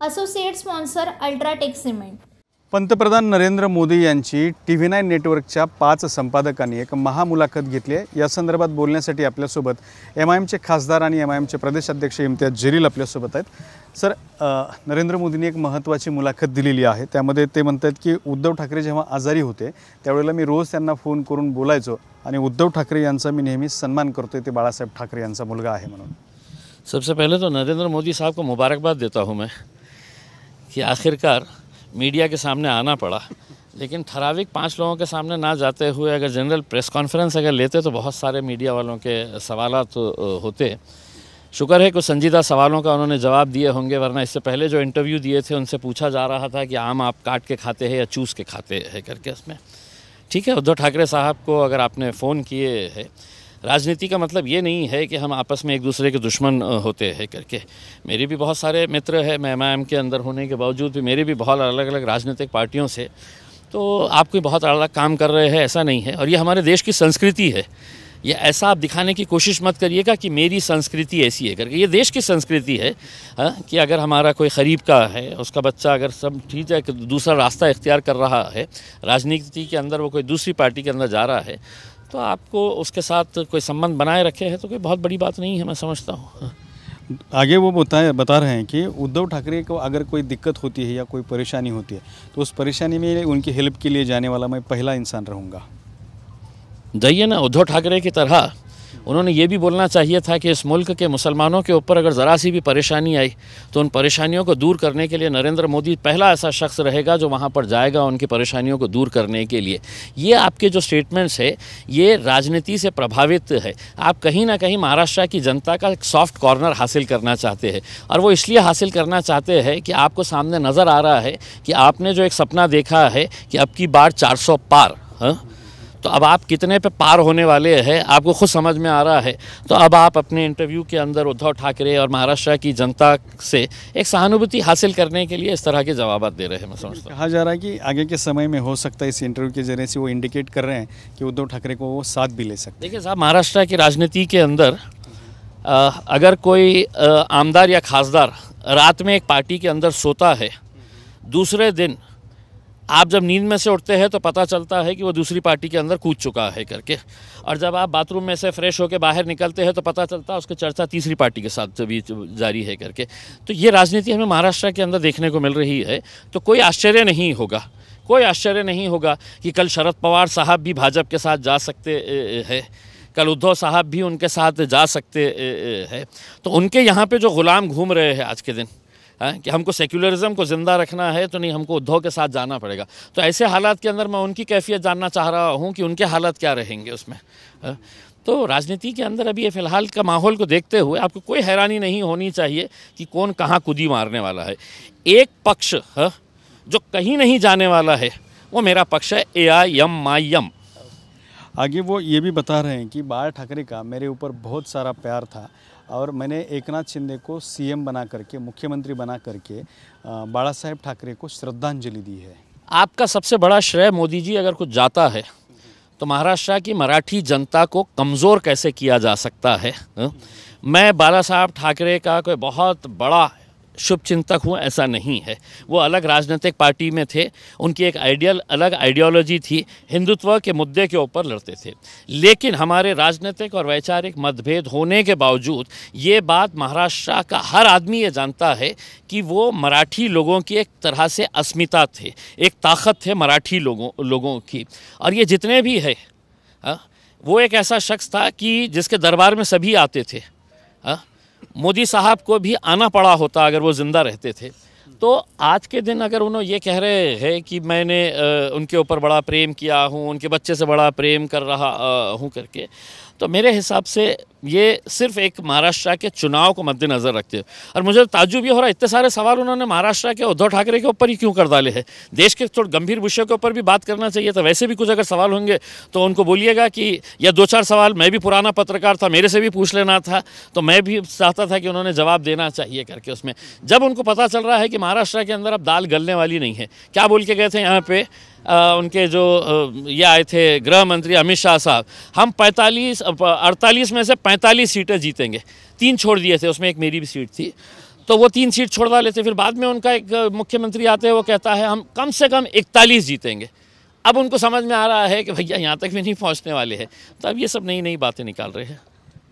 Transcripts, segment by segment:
Associate sponsor UltraTech cement. पंतप्रधान नरेंद्र मोदी यांची TV9 नेटवर्कच्या 5 संपादकांनी एक महामुलाखत घेतली आहे। या संदर्भात बोलण्यासाठी आपल्यासोबत MIMचे खासदार आणि MIMचे प्रदेशाध्यक्ष इम्तियाज जलील आपल्यासोबत आहेत। सर, नरेंद्र मोदींनी एक महत्त्वाची मुलाखत दिलेली आहे। त्यामध्ये ते म्हणतात की उद्धव ठाकरे जेव्हा आजारी होते त्यावेळेला मी रोज त्यांना फोन करून बोलायचो आणि उद्धव ठाकरे यांचा मी नेहमी सन्मान करतोय, ते बाळासाहेब ठाकरे यांचा मुलगा आहे म्हणून। सबसे पहले तो नरेंद्र मोदी साहब को मुबारकबाद देता हूँ मैं कि आखिरकार मीडिया के सामने आना पड़ा, लेकिन ठराविक 5 लोगों के सामने ना जाते हुए अगर जनरल प्रेस कॉन्फ्रेंस अगर लेते तो बहुत सारे मीडिया वालों के सवालात होते। शुक्र है कुछ संजीदा सवालों का उन्होंने जवाब दिए होंगे, वरना इससे पहले जो इंटरव्यू दिए थे उनसे पूछा जा रहा था कि आम आप काट के खाते हैं या चूस के खाते हैं करके। उसमें ठीक है, उद्धव ठाकरे साहब को अगर आपने फ़ोन किए है, राजनीति का मतलब ये नहीं है कि हम आपस में एक दूसरे के दुश्मन होते हैं करके। मेरे भी बहुत सारे मित्र हैं, मैं MIM के अंदर होने के बावजूद भी मेरे भी बहुत अलग अलग राजनीतिक पार्टियों से, तो आप कोई बहुत अलग काम कर रहे हैं ऐसा नहीं है। और ये हमारे देश की संस्कृति है, ये ऐसा आप दिखाने की कोशिश मत करिएगा कि मेरी संस्कृति ऐसी है करके। ये देश की संस्कृति है कि अगर हमारा कोई करीब का है, उसका बच्चा अगर सब ठीक है कि दूसरा रास्ता इख्तियार कर रहा है, राजनीति के अंदर वो कोई दूसरी पार्टी के अंदर जा रहा है, तो आपको उसके साथ कोई संबंध बनाए रखे हैं तो कोई बहुत बड़ी बात नहीं है, मैं समझता हूँ। आगे वो बता रहे हैं कि उद्धव ठाकरे को अगर कोई दिक्कत होती है या कोई परेशानी होती है तो उस परेशानी में उनकी हेल्प के लिए जाने वाला मैं पहला इंसान रहूँगा। जाइए ना, उद्धव ठाकरे की तरह उन्होंने ये भी बोलना चाहिए था कि इस मुल्क के मुसलमानों के ऊपर अगर ज़रा सी भी परेशानी आई तो उन परेशानियों को दूर करने के लिए नरेंद्र मोदी पहला ऐसा शख्स रहेगा जो वहाँ पर जाएगा उनकी परेशानियों को दूर करने के लिए। ये आपके जो स्टेटमेंट्स है ये राजनीति से प्रभावित है। आप कहीं ना कहीं महाराष्ट्र की जनता का एक सॉफ्ट कॉर्नर हासिल करना चाहते हैं, और वो इसलिए हासिल करना चाहते हैं कि आपको सामने नज़र आ रहा है कि आपने जो एक सपना देखा है कि अब की बार 400 पार, तो अब आप कितने पे पार होने वाले हैं आपको खुद समझ में आ रहा है। तो अब आप अपने इंटरव्यू के अंदर उद्धव ठाकरे और महाराष्ट्र की जनता से एक सहानुभूति हासिल करने के लिए इस तरह के जवाब दे रहे हैं। मैं समझता हूँ कहा जा रहा है कि आगे के समय में हो सकता है इस इंटरव्यू के जरिए से वो इंडिकेट कर रहे हैं कि उद्धव ठाकरे को वो साथ भी ले सकते। देखिए साहब, महाराष्ट्र की राजनीति के अंदर अगर कोई आमदार या खासदार रात में एक पार्टी के अंदर सोता है, दूसरे दिन आप जब नींद में से उठते हैं तो पता चलता है कि वो दूसरी पार्टी के अंदर कूद चुका है करके, और जब आप बाथरूम में से फ्रेश होकर बाहर निकलते हैं तो पता चलता है उसकी चर्चा तीसरी पार्टी के साथ भी जारी है करके। तो ये राजनीति हमें महाराष्ट्र के अंदर देखने को मिल रही है। तो कोई आश्चर्य नहीं होगा, कोई आश्चर्य नहीं होगा कि कल शरद पवार साहब भी भाजपा के साथ जा सकते हैं, कल उद्धव साहब भी उनके साथ जा सकते हैं। तो उनके यहाँ पे जो गुलाम घूम रहे हैं आज के दिन कि हमको सेक्युलरिज्म को ज़िंदा रखना है तो नहीं, हमको उद्धव के साथ जाना पड़ेगा। तो ऐसे हालात के अंदर मैं उनकी कैफियत जानना चाह रहा हूँ कि उनके हालात क्या रहेंगे उसमें। तो राजनीति के अंदर अभी ये फ़िलहाल का माहौल को देखते हुए आपको कोई हैरानी नहीं होनी चाहिए कि कौन कहाँ कुदी मारने वाला है। एक पक्ष जो कहीं नहीं जाने वाला है वो मेरा पक्ष है, AIMIM। आगे वो ये भी बता रहे हैं कि बाला ठाकरे का मेरे ऊपर बहुत सारा प्यार था और मैंने एकनाथ शिंदे को CM बना करके, मुख्यमंत्री बना करके बाला साहेब ठाकरे को श्रद्धांजलि दी है। आपका सबसे बड़ा श्रेय मोदी जी अगर कुछ जाता है तो महाराष्ट्र की मराठी जनता को कमज़ोर कैसे किया जा सकता है। मैं बाला साहब ठाकरे का कोई बहुत बड़ा शुभचिंतक हूँ ऐसा नहीं है। वो अलग राजनीतिक पार्टी में थे, उनकी एक अलग आइडियोलॉजी थी, हिंदुत्व के मुद्दे के ऊपर लड़ते थे। लेकिन हमारे राजनीतिक और वैचारिक मतभेद होने के बावजूद ये बात महाराष्ट्र का हर आदमी ये जानता है कि वो मराठी लोगों की एक तरह से अस्मिता थे, एक ताकत थे मराठी लोगों की। और ये जितने भी है वो एक ऐसा शख्स था कि जिसके दरबार में सभी आते थे। मोदी साहब को भी आना पड़ा होता अगर वो ज़िंदा रहते थे। तो आज के दिन अगर उन्होंने ये कह रहे हैं कि मैंने उनके ऊपर बड़ा प्रेम किया हूँ, उनके बच्चे से बड़ा प्रेम कर रहा हूँ करके, तो मेरे हिसाब से ये सिर्फ एक महाराष्ट्र के चुनाव को मद्देनज़र रखते हैं। और मुझे ताज्जुब ये हो रहा है इतने सारे सवाल उन्होंने महाराष्ट्र के उद्धव ठाकरे के ऊपर ही क्यों कर डाले हैं। देश के थोड़े गंभीर विषयों के ऊपर भी बात करना चाहिए था। वैसे भी कुछ अगर सवाल होंगे तो उनको बोलिएगा कि या 2-4 सवाल, मैं भी पुराना पत्रकार था, मेरे से भी पूछ लेना था, तो मैं भी चाहता था कि उन्होंने जवाब देना चाहिए करके। उसमें जब उनको पता चल रहा है कि महाराष्ट्र के अंदर अब दाल गलने वाली नहीं है, क्या बोल के गए थे यहाँ पे उनके जो ये आए थे गृह मंत्री अमित शाह साहब, हम 48 में से 45 सीटें जीतेंगे। 3 छोड़ दिए थे, उसमें एक मेरी भी सीट थी। तो वो 3 सीट छोड़वा लेते। फिर बाद में उनका एक मुख्यमंत्री आते हैं, वो कहता है हम कम से कम 41 जीतेंगे। अब उनको समझ में आ रहा है कि भैया यहाँ तक भी नहीं पहुँचने वाले हैं, तो अब ये सब नई नई बातें निकाल रहे हैं।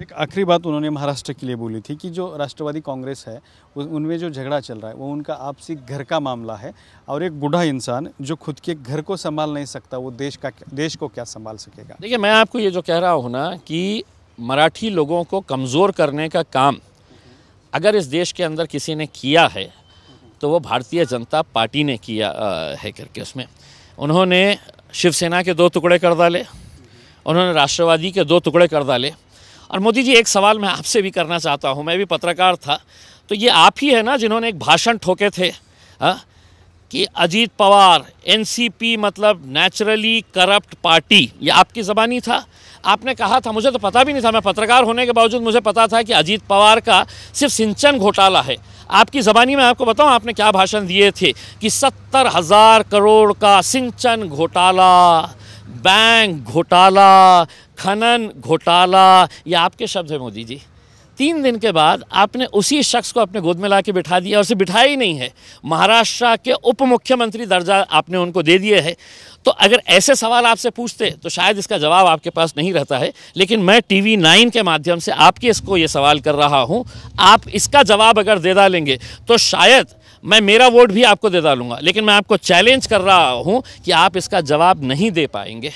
एक आखिरी बात उन्होंने महाराष्ट्र के लिए बोली थी कि जो राष्ट्रवादी कांग्रेस है उनमें जो झगड़ा चल रहा है वो उनका आपसी घर का मामला है, और एक बूढ़ा इंसान जो खुद के घर को संभाल नहीं सकता वो देश को क्या संभाल सकेगा। देखिए, मैं आपको ये जो कह रहा हूँ ना कि मराठी लोगों को कमज़ोर करने का काम अगर इस देश के अंदर किसी ने किया है तो वो भारतीय जनता पार्टी ने किया है करके। उसमें उन्होंने शिवसेना के 2 टुकड़े कर डाले, उन्होंने राष्ट्रवादी के 2 टुकड़े कर डाले। और मोदी जी, एक सवाल मैं आपसे भी करना चाहता हूँ, मैं भी पत्रकार था, तो ये आप ही है ना जिन्होंने एक भाषण ठोके थे कि अजीत पवार एनसीपी मतलब नेचुरली करप्ट पार्टी, ये आपकी ज़बानी था। आपने कहा था, मुझे तो पता भी नहीं था, मैं पत्रकार होने के बावजूद मुझे पता था कि अजीत पवार का सिर्फ सिंचन घोटाला है। आपकी ज़बानी में आपको बताऊं आपने क्या भाषण दिए थे कि 70,000 करोड़ का सिंचन घोटाला, बैंक घोटाला, खनन घोटाला, ये आपके शब्द हैं मोदी जी। 3 दिन के बाद आपने उसी शख्स को अपने गोद में ला के बिठा दिया, और उसे बिठाया ही नहीं है, महाराष्ट्र के उप मुख्यमंत्री दर्जा आपने उनको दे दिए है। तो अगर ऐसे सवाल आपसे पूछते तो शायद इसका जवाब आपके पास नहीं रहता है, लेकिन मैं TV 9 के माध्यम से आपके इसको ये सवाल कर रहा हूँ। आप इसका जवाब अगर दे डालेंगे तो शायद मैं मेरा वोट भी आपको दे डालूंगा, लेकिन मैं आपको चैलेंज कर रहा हूँ कि आप इसका जवाब नहीं दे पाएंगे।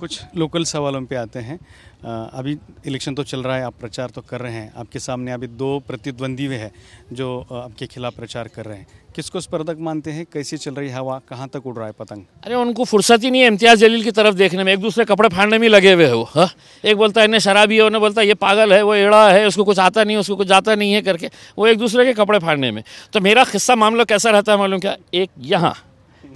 कुछ लोकल सवालों पे आते हैं। अभी इलेक्शन तो चल रहा है, आप प्रचार तो कर रहे हैं, आपके सामने अभी 2 प्रतिद्वंदी हैं जो आपके खिलाफ प्रचार कर रहे हैं। किसको स्पर्धक मानते हैं? कैसी चल रही हवा, कहाँ तक उड़ रहा है पतंग? अरे उनको फुर्सत ही नहीं है इम्तियाज़ जलील की तरफ देखने में, एक दूसरे कपड़े फाड़ने में लगे हुए हो। हाँ, एक बोलता है इन्हें शराबी है, उन्हें बोलता है ये पागल है, वो एड़ा है, उसको कुछ आता नहीं, उसको कुछ आता नहीं है करके वो एक दूसरे के कपड़े फाड़ने में। तो मेरा किस्सा मामला कैसा रहता है मालूम क्या? एक यहाँ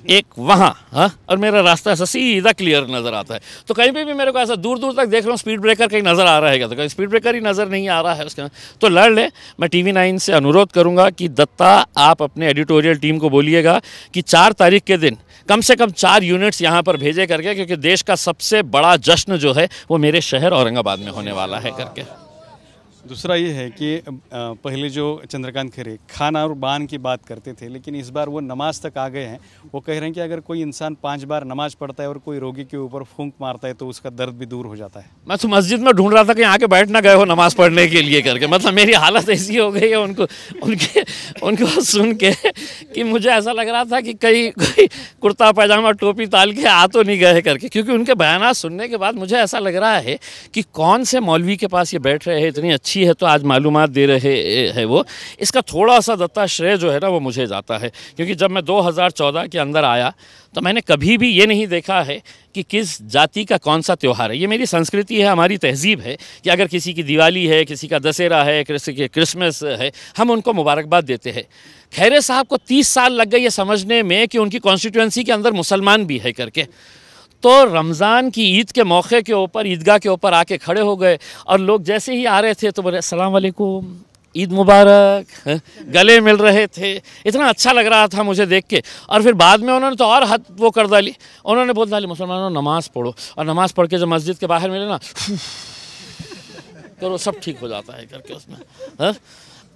एक वहाँ, हाँ, और मेरा रास्ता ऐसा सीधा क्लियर नज़र आता है। तो कहीं पे भी मेरे को ऐसा दूर दूर तक देख रहा हूँ स्पीड ब्रेकर कहीं नज़र आ रहा है क्या, तो कहीं स्पीड ब्रेकर ही नज़र नहीं आ रहा है उसके, तो लड़ ले। मैं TV 9 से अनुरोध करूँगा कि दत्ता आप अपने एडिटोरियल टीम को बोलिएगा कि 4 तारीख के दिन कम से कम 4 यूनिट्स यहाँ पर भेजे करके, क्योंकि देश का सबसे बड़ा जश्न जो है वो मेरे शहर औरंगाबाद में होने वाला है करके। दूसरा ये है कि पहले जो चंद्रकांत खैरे खान और बान की बात करते थे, लेकिन इस बार वो नमाज तक आ गए हैं। वो कह रहे हैं कि अगर कोई इंसान 5 बार नमाज पढ़ता है और कोई रोगी के ऊपर फूंक मारता है तो उसका दर्द भी दूर हो जाता है। मैं तो मस्जिद में ढूंढ रहा था कि यहाँ के बैठ ना गए हो नमाज पढ़ने के लिए करके, मतलब मेरी हालत ऐसी हो गई है उनको सुन के कि मुझे ऐसा लग रहा था कि कोई कुर्ता पैजामा टोपी ताल के आ तो नहीं गए करके, क्योंकि उनके बयानात सुनने के बाद मुझे ऐसा लग रहा है कि कौन से मौलवी के पास ये बैठ रहे हैं, इतनी अच्छी है तो आज मालूमात दे रहे हैं वो। इसका थोड़ा सा दत्ता श्रेय जो है ना वो मुझे जाता है, क्योंकि जब मैं 2014 के अंदर आया तो मैंने कभी भी ये नहीं देखा है कि किस जाति का कौन सा त्यौहार है। ये मेरी संस्कृति है, हमारी तहजीब है कि अगर किसी की दिवाली है, किसी का दशहरा है, किसी की क्रिसमस है, हम उनको मुबारकबाद देते हैं। खैरे साहब को 30 साल लग गए ये समझने में कि उनकी कॉन्स्टिट्यूंसी के अंदर मुसलमान भी है करके। तो रमज़ान की ईद के मौके के ऊपर ईदगाह के ऊपर आके खड़े हो गए, और लोग जैसे ही आ रहे थे तो बोले अस्सलाम वालेकुम, ईद मुबारक, गले मिल रहे थे। इतना अच्छा लग रहा था मुझे देख के। और फिर बाद में उन्होंने तो और हद वो कर डाली, उन्होंने बोल डाली मुसलमानों नमाज़ पढ़ो, और नमाज़ पढ़ के जब मस्जिद के बाहर मिले ना करो सब ठीक हो जाता है करके उसमें। हाँ,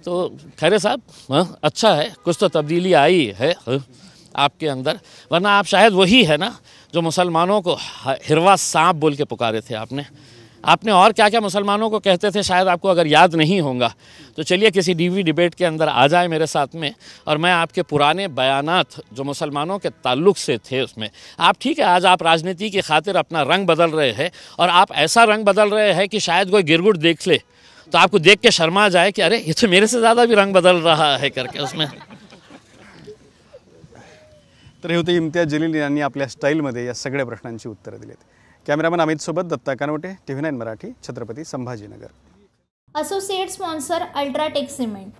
तो खैरे साहब, हाँ, अच्छा है, कुछ तो तब्दीली आई है आपके अंदर, वरना आप शायद वही है ना जो मुसलमानों को हिरवा सांप बोल के पुकारे थे आपने और क्या क्या मुसलमानों को कहते थे, शायद आपको अगर याद नहीं होगा तो चलिए किसी टीवी डिबेट के अंदर आ जाए मेरे साथ में, और मैं आपके पुराने बयानात जो मुसलमानों के ताल्लुक़ से थे उसमें, आप ठीक है आज आप राजनीति की खातिर अपना रंग बदल रहे हैं, और आप ऐसा रंग बदल रहे हैं कि शायद कोई गिरगुट देख ले तो आपको देख के शर्मा जाए कि अरे ये तो मेरे से ज़्यादा भी रंग बदल रहा है करके उसमें। तर हे होते इम्तियाज जलील यांनी आपल्या स्टाईलमध्ये या सगळ्या प्रश्नांची उत्तरं दिलीत। कॅमेरामन अमित सोबत Datta Kanwate, TV 9 Marathi, Chhatrapati Sambhajinagar. Associate sponsor UltraTech cement.